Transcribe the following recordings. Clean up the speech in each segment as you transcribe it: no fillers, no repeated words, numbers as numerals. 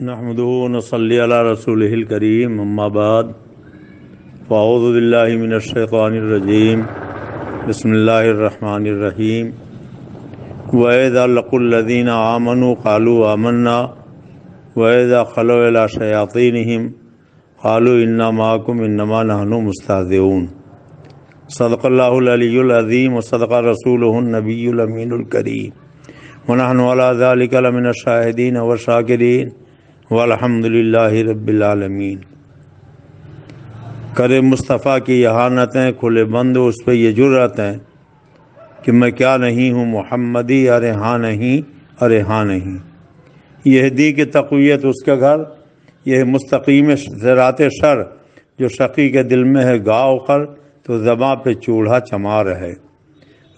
نحمدہ ونصلی علی رسولہ الکریم اما بعد فاعوذ باللہ من الشیطان الرجیم بسم اللہ الرحمن الرحیم وَإِذَا لَقُوا الَّذِينَ آمَنُوا قَالُوا آمَنَّا وَإِذَا خَلَوْا إِلَىٰ شَيَاطِينِهِمْ قَالُوا إِنَّا مَعَكُمْ إِنَّمَا نَحْنُ مُسْتَهْزِئُونَ صدق اللہ العلی العظیم وصدق رسولہ النبی الامین الکریم ونحن علی ذلک لمن الشاہدین والشاکرین والحمد للہ رب العالمین۔ کرے مصطفیٰ کی احانتیں کھلے بند اس پہ یہ جرأتیں کہ میں کیا نہیں ہوں محمدی، ارے ہاں نہیں، ارے ہاں نہیں۔ یہ دی کی تقویت اس کے گھر، یہ مستقیم صراط شر جو شقی کے دل میں ہے گاؤ خر، تو زباں پہ چوڑھا چمار ہے۔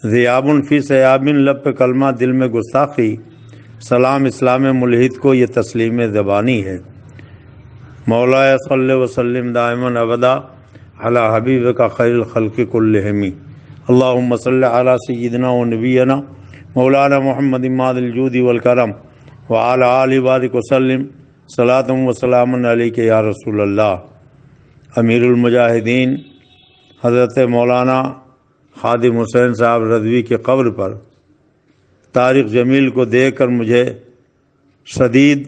ذیابن فی سیابن لب پہ کلمہ دل میں گستاخی، سلام اسلام ملحد کو یہ تسلیم زبانی ہے۔ مولا صلی وسلم دائما ابدا علی حبیب کا خیر الخلق کلہم، اللہم صلی علی سیدنا و نبینا مولانا محمد ماد الجود والکرم وعلی آلہ بارک وسلم صلاۃ و سلام علیک یا رسول اللہ۔ امیر المجاہدین حضرت مولانا خادم حسین صاحب رضوی کی قبر پر طارق جمیل کو دیکھ کر مجھے شدید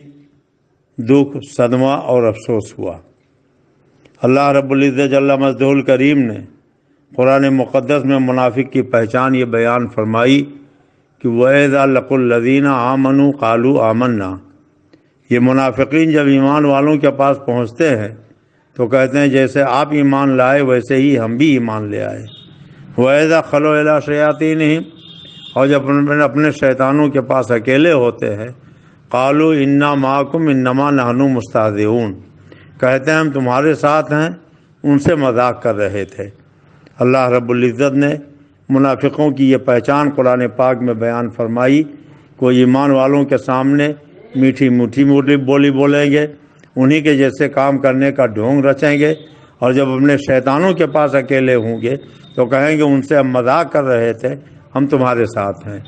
دکھ، صدمہ اور افسوس ہوا۔ اللہ رب العزت جل مجدہ الکریم نے قرآن مقدس میں منافق کی پہچان یہ بیان فرمائی کہ وَإِذَا لَقُوا الَّذِينَ آمَنُوا قَالُوا آمَنَّا۔ یہ منافقین جب ایمان والوں کے پاس پہنچتے ہیں تو کہتے ہیں جیسے آپ ایمان لائے ویسے ہی ہم بھی ایمان لے آئے۔ وَإِذَا خَلَوْا إِلَىٰ شَيَاطِينِهِمْ، اور جب اپنے شیطانوں کے پاس اکیلے ہوتے ہیں، قَالُوا إِنَّا مَعَكُمْ إِنَّمَا نَحْنُ مُسْتَهْزِئُونَ، کہتے ہیں ہم تمہارے ساتھ ہیں، ان سے مذاق کر رہے تھے۔ اللہ رب العزت نے منافقوں کی یہ پہچان قرآن پاک میں بیان فرمائی۔ کوئی ایمان والوں کے سامنے میٹھی میٹھی بولی بولیں گے، انہی کے جیسے کام کرنے کا ڈھونگ رچیں گے، اور جب اپنے شیطانوں کے پاس اکیلے ہوں گے تو کہیں گے ان سے ہم مذاق کر رہے تھے، ہم تمہارے ساتھ ہیں۔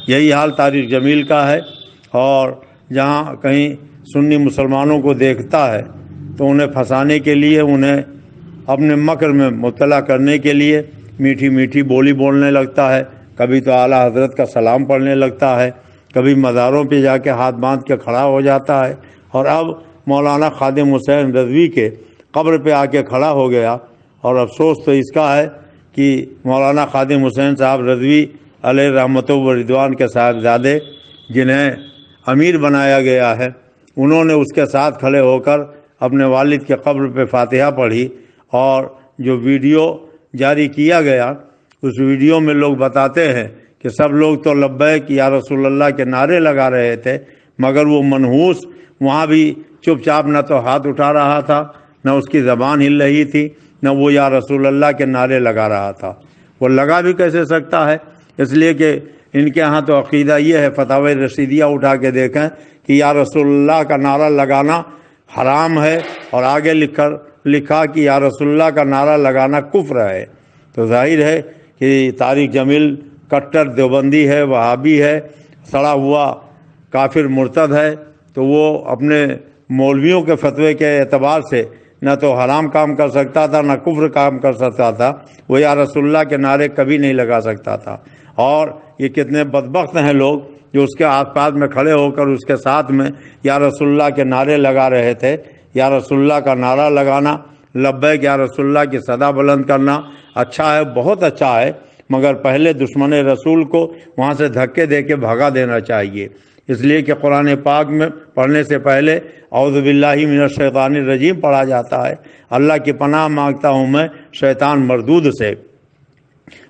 یہی حال طارق جمیل کا ہے، اور جہاں کہیں سنی مسلمانوں کو دیکھتا ہے تو انہیں پھنسانے کے لیے، انہیں اپنے مکر میں مبتلا کرنے کے لیے میٹھی میٹھی بولی بولنے لگتا ہے۔ کبھی تو اعلیٰ حضرت کا سلام پڑھنے لگتا ہے، کبھی مزاروں پہ جا کے ہاتھ باندھ کے کھڑا ہو جاتا ہے، اور اب مولانا خادم حسین رضوی کے قبر پہ آ کے کھڑا ہو گیا۔ اور افسوس تو اس کا ہے کہ مولانا خادم حسین صاحب رضوی علیہ رحمت و رضوان کے صاحبزادے جنہیں امیر بنایا گیا ہے، انہوں نے اس کے ساتھ کھڑے ہو کر اپنے والد کے قبر پہ فاتحہ پڑھی، اور جو ویڈیو جاری کیا گیا اس ویڈیو میں لوگ بتاتے ہیں کہ سب لوگ تو لبیک یا رسول اللہ کے نعرے لگا رہے تھے، مگر وہ منحوس وہاں بھی چپ چاپ نہ تو ہاتھ اٹھا رہا تھا، نہ اس کی زبان ہل رہی تھی، نہ وہ یا رسول اللہ کے نعرے لگا رہا تھا۔ وہ لگا بھی کیسے سکتا ہے؟ اس لیے کہ ان کے ہاں تو عقیدہ یہ ہے، فتاوی رشیدیہ اٹھا کے دیکھیں کہ یا رسول اللہ کا نعرہ لگانا حرام ہے، اور آگے لکھا کہ یا رسول اللہ کا نعرہ لگانا کفر ہے۔ تو ظاہر ہے کہ طارق جمیل کٹر دیوبندی ہے، وہابی ہے، سڑا ہوا کافر مرتد ہے، تو وہ اپنے مولویوں کے فتوے کے اعتبار سے نہ تو حرام کام کر سکتا تھا، نہ کفر کام کر سکتا تھا، وہ یا رسول اللہ کے نعرے کبھی نہیں لگا سکتا تھا۔ اور یہ کتنے بدبخت ہیں لوگ جو اس کے آس پاس میں کھڑے ہو کر اس کے ساتھ میں یا رسول اللہ کے نعرے لگا رہے تھے۔ یا رسول اللہ کا نعرہ لگانا، لبیک یا رسول اللہ کی صدا بلند کرنا اچھا ہے، بہت اچھا ہے، مگر پہلے دشمن رسول کو وہاں سے دھکے دے کے بھگا دینا چاہیے۔ اس لیے کہ قرآن پاک میں پڑھنے سے پہلے اعوذ باللہ من الشیطان الرجیم پڑھا جاتا ہے، اللہ کی پناہ مانگتا ہوں میں شیطان مردود سے۔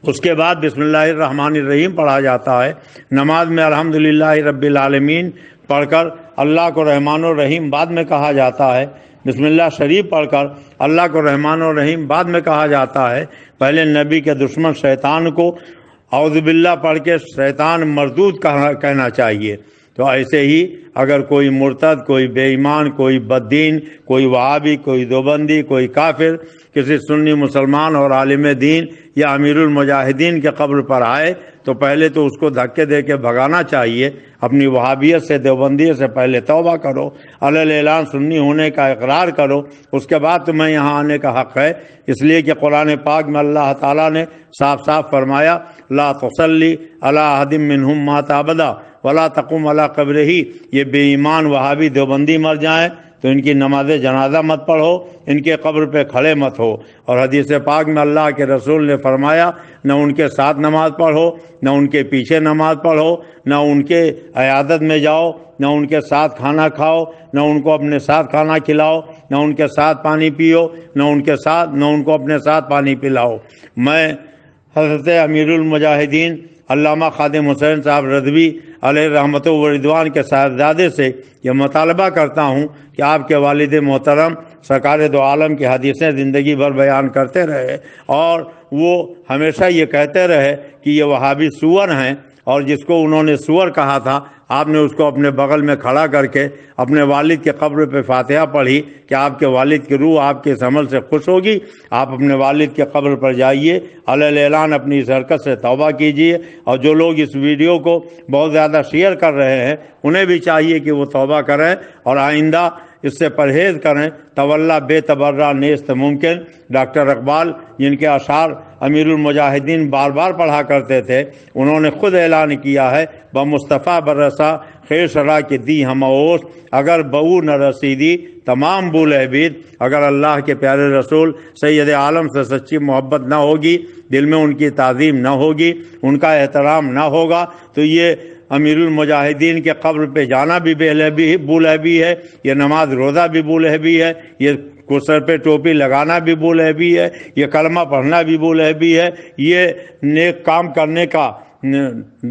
اس کے بعد بسم اللہ الرحمن الرحیم پڑھا جاتا ہے۔ نماز میں الحمدللہ رب العالمین پڑھ کر اللہ کو رحمان الرحیم بعد میں کہا جاتا ہے۔ بسم اللہ شریف پڑھ کر اللہ کو رحمان الرحیم بعد میں کہا جاتا ہے۔ پہلے نبی کے دشمن شیطان کو اعوذ باللہ پڑھ کے شیطان مردود کہنا چاہیے۔ تو ایسے ہی اگر کوئی مرتد، کوئی بے ایمان، کوئی بددین، کوئی وہابی، کوئی دیوبندی، کوئی کافر کسی سنی مسلمان اور عالم دین یا امیر المجاہدین کے قبر پر آئے تو پہلے تو اس کو دھکے دے کے بھگانا چاہیے۔ اپنی وہابیت سے، دیوبندیت سے پہلے توبہ کرو، علی اعلان سنی ہونے کا اقرار کرو، اس کے بعد تمہیں یہاں آنے کا حق ہے۔ اس لیے کہ قرآن پاک میں اللہ تعالیٰ نے صاف صاف فرمایا لا تصلی علی احد منہم مات ابدا ولا تقم علی قبرہ۔ یہ بے ایمان وہابی دیوبندی مر جائیں تو ان کی نماز جنازہ مت پڑھو، ان کے قبر پہ کھڑے مت ہو۔ اور حدیث پاک میں اللہ کے رسول نے فرمایا نہ ان کے ساتھ نماز پڑھو، نہ ان کے پیچھے نماز پڑھو، نہ ان کے عیادت میں جاؤ، نہ ان کے ساتھ کھانا کھاؤ، نہ ان کو اپنے ساتھ کھانا کھلاؤ، نہ ان کے ساتھ پانی پیو، نہ ان کو اپنے ساتھ پانی پلاؤ۔ میں حضرت امیر المجاہدین علامہ خادم حسین صاحب رضوی علیہ رحمت و رضوان کے صاحبزادے سے یہ مطالبہ کرتا ہوں کہ آپ کے والد محترم سرکار دو عالم کی حدیثیں زندگی بھر بیان کرتے رہے اور وہ ہمیشہ یہ کہتے رہے کہ یہ وہابی سور ہیں، اور جس کو انہوں نے سور کہا تھا آپ نے اس کو اپنے بغل میں کھڑا کر کے اپنے والد کے قبر پہ فاتحہ پڑھی کہ آپ کے والد کی روح آپ کے اس عمل سے خوش ہوگی۔ آپ اپنے والد کے قبر پر جائیے، علی اعلان اپنی اس حرکت سے توبہ کیجیے، اور جو لوگ اس ویڈیو کو بہت زیادہ شیئر کر رہے ہیں انہیں بھی چاہیے کہ وہ توبہ کریں اور آئندہ اس سے پرہیز کریں۔ تولا بے تبرہ نیست ممکن، ڈاکٹر اقبال جن کے اشعار امیر المجاہدین بار بار پڑھا کرتے تھے، انہوں نے خود اعلان کیا ہے بمصطفیٰ برسا خیر شرح کی دی ہم اوس، اگر بہو نہ رسیدی تمام بول عبید۔ اگر اللہ کے پیارے رسول سید عالم سے سچی محبت نہ ہوگی، دل میں ان کی تعظیم نہ ہوگی، ان کا احترام نہ ہوگا، تو یہ امیر المجاہدین کے قبر پہ جانا بھی بولہبی ہے، یہ نماز روزہ بھی بولہبی ہے، یہ سر پہ ٹوپی لگانا بھی بولہبی ہے، یہ کلمہ پڑھنا بھی بولہبی ہے، یہ نیک کام کرنے کا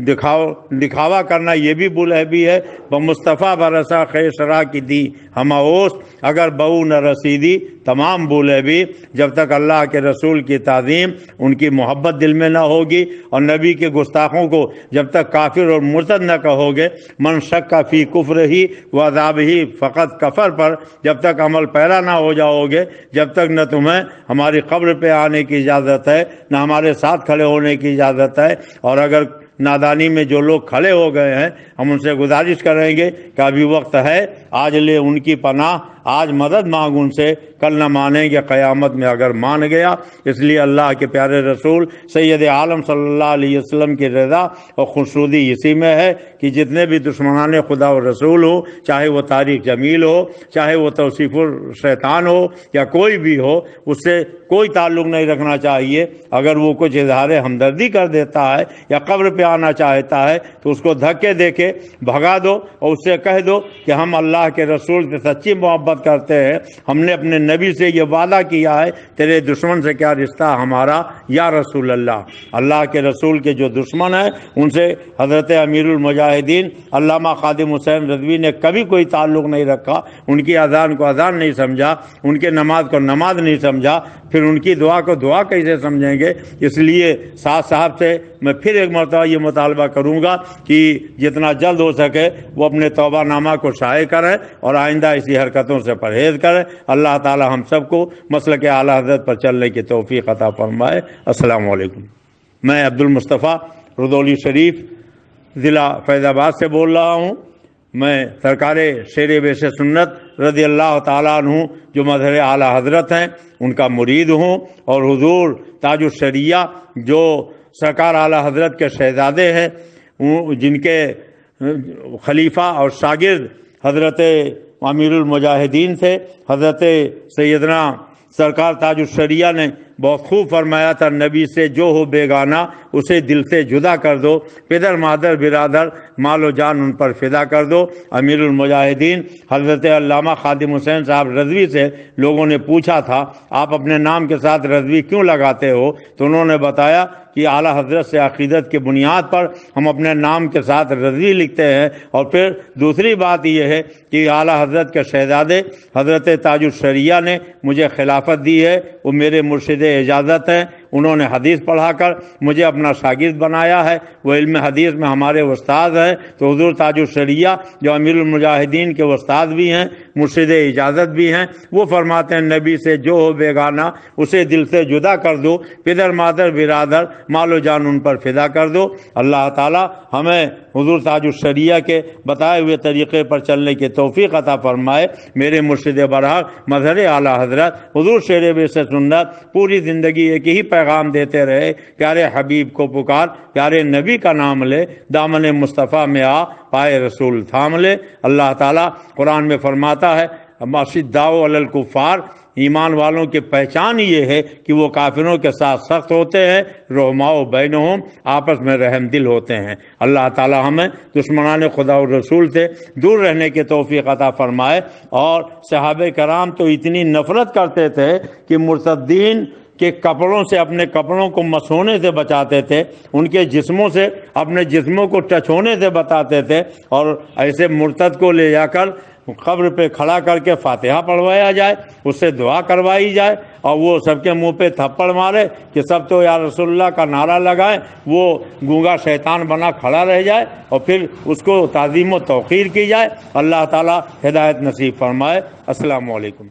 دکھاوا کرنا یہ بھی بولہبی ہے۔ بمصطفیٰ برسا خیر شرح کی دی ہم اوس، اگر بہو نہ رسیدی تمام بولہبی۔ جب تک اللہ کے رسول کی تعظیم، ان کی محبت دل میں نہ ہوگی، اور نبی کے گستاخوں کو جب تک کافر اور مرتد نہ کہو گے، من شک فی کفر ہی و عذاب ہی فقط کفر پر جب تک عمل پیرا نہ ہو جاؤ گے، جب تک نہ تمہیں ہماری قبر پہ آنے کی اجازت ہے، نہ ہمارے ساتھ کھڑے ہونے کی اجازت ہے۔ اور اگر نادانی میں جو لوگ کھڑے ہو گئے ہیں ہم ان سے گزارش کریں گے کہ ابھی وقت ہے، آج لے ان کی پناہ، آج مدد مانگ ان سے، کل نہ مانیں گے قیامت میں اگر مان گیا۔ اس لیے اللہ کے پیارے رسول سید عالم صلی اللہ علیہ وسلم کی رضا اور خوشنودی اسی میں ہے کہ جتنے بھی دشمنان خدا و رسول ہو، چاہے وہ طارق جمیل ہو، چاہے وہ توصیف الشیطان ہو، یا کوئی بھی ہو، اس سے کوئی تعلق نہیں رکھنا چاہیے۔ اگر وہ کچھ اظہار ہمدردی کر دیتا ہے یا قبر پہ آنا چاہتا ہے تو اس کو دھکے دے کے بھگا دو اور اس سے کہہ دو کہ ہم اللہ کے رسول سے سچی محبت کرتے ہیں، ہم نے اپنے نبی سے یہ وعدہ کیا ہے، تیرے دشمن سے کیا رشتہ ہمارا یا رسول اللہ۔ اللہ کے رسول کے جو دشمن ہیں ان سے حضرت امیر المجاہدین علامہ خادم حسین رضوی نے کبھی کوئی تعلق نہیں رکھا، ان کی اذان کو اذان نہیں سمجھا، ان کے نماز کو نماز نہیں سمجھا، پھر ان کی دعا کو دعا کیسے سمجھیں گے؟ اس لیے ساتھ صاحب سے میں پھر ایک مرتبہ یہ مطالبہ کروں گا کہ جتنا جلد ہو سکے وہ اپنے توبہ نامہ کو شائع کریں اور آئندہ اسی حرکتوں سے پرہیز کریں۔ اللہ تعالی ہم سب کو مسلک اعلیٰ حضرت پر چلنے کی توفیق عطا فرمائے۔ السلام علیکم۔ میں عبد المصطفیٰ رضولی شریف ضلع فیض آباد سے بول رہا ہوں۔ میں سرکار شیر بیش سنت رضی اللہ تعالیٰ عنہ جو مظہر اعلیٰ حضرت ہیں ان کا مرید ہوں، اور حضور تاج الشریعہ جو سرکار اعلیٰ حضرت کے شہزادے ہیں، جن کے خلیفہ اور شاگرد حضرت امیر المجاہدین تھے، حضرت سیدنا سرکار تاج الشریعہ نے بہت خوب فرمایا تھا، نبی سے جو ہو بیگانہ اسے دل سے جدا کر دو، پدر مادر برادر مال و جان ان پر فدا کر دو۔ امیر المجاہدین حضرت علامہ خادم حسین صاحب رضوی سے لوگوں نے پوچھا تھا آپ اپنے نام کے ساتھ رضوی کیوں لگاتے ہو؟ تو انہوں نے بتایا کہ اعلیٰ حضرت سے عقیدت کی بنیاد پر ہم اپنے نام کے ساتھ رضوی لکھتے ہیں، اور پھر دوسری بات یہ ہے کہ اعلیٰ حضرت کے شہزادے حضرت تاج الشریعہ نے مجھے خلافت دی ہے، وہ میرے مرشد مرشد اجازت ہیں، انہوں نے حدیث پڑھا کر مجھے اپنا شاگرد بنایا ہے، وہ علم حدیث میں ہمارے استاد ہیں۔ تو حضور تاج الشریعہ جو امیر المجاہدین کے استاد بھی ہیں، مرشد اجازت بھی ہیں، وہ فرماتے ہیں نبی سے جو ہو بیگانہ اسے دل سے جدا کر دو، پدر مادر برادر مال و جان ان پر فدا کر دو۔ اللہ تعالی ہمیں حضور تاج الشریعہ کے بتائے ہوئے طریقے پر چلنے کی توفیق عطا فرمائے۔ میرے مرشد برحق مظہر اعلیٰ حضرت حضور شیر بے سنت پوری زندگی ایک ہی پیغام دیتے رہے، پیارے حبیب کو پکار، پیارے نبی کا نام لے، دامن مصطفیٰ میں آ، پائے رسول تھام لے۔ اللہ تعالیٰ قرآن میں فرماتا ہے اشداء علی الکفار، ایمان والوں کی پہچان یہ ہے کہ وہ کافروں کے ساتھ سخت ہوتے ہیں، رحماء بینہم، آپس میں رحم دل ہوتے ہیں۔ اللہ تعالی ہمیں دشمنان خدا اور رسول سے دور رہنے کی توفیق عطا فرمائے۔ اور صحابہ کرام تو اتنی نفرت کرتے تھے کہ مرتدین کے کپڑوں سے اپنے کپڑوں کو مسونے سے بچاتے تھے، ان کے جسموں سے اپنے جسموں کو ٹچ ہونے سے بتاتے تھے، اور ایسے مرتد کو لے جا کر قبر پہ کھڑا کر کے فاتحہ پڑھوایا جائے، اس سے دعا کروائی جائے، اور وہ سب کے منہ پہ تھپڑ مارے کہ سب تو یا رسول اللہ کا نعرہ لگائے، وہ گونگا شیطان بنا کھڑا رہ جائے، اور پھر اس کو تعظیم و توقیر کی جائے۔ اللہ تعالی ہدایت نصیب فرمائے۔ السلام علیکم۔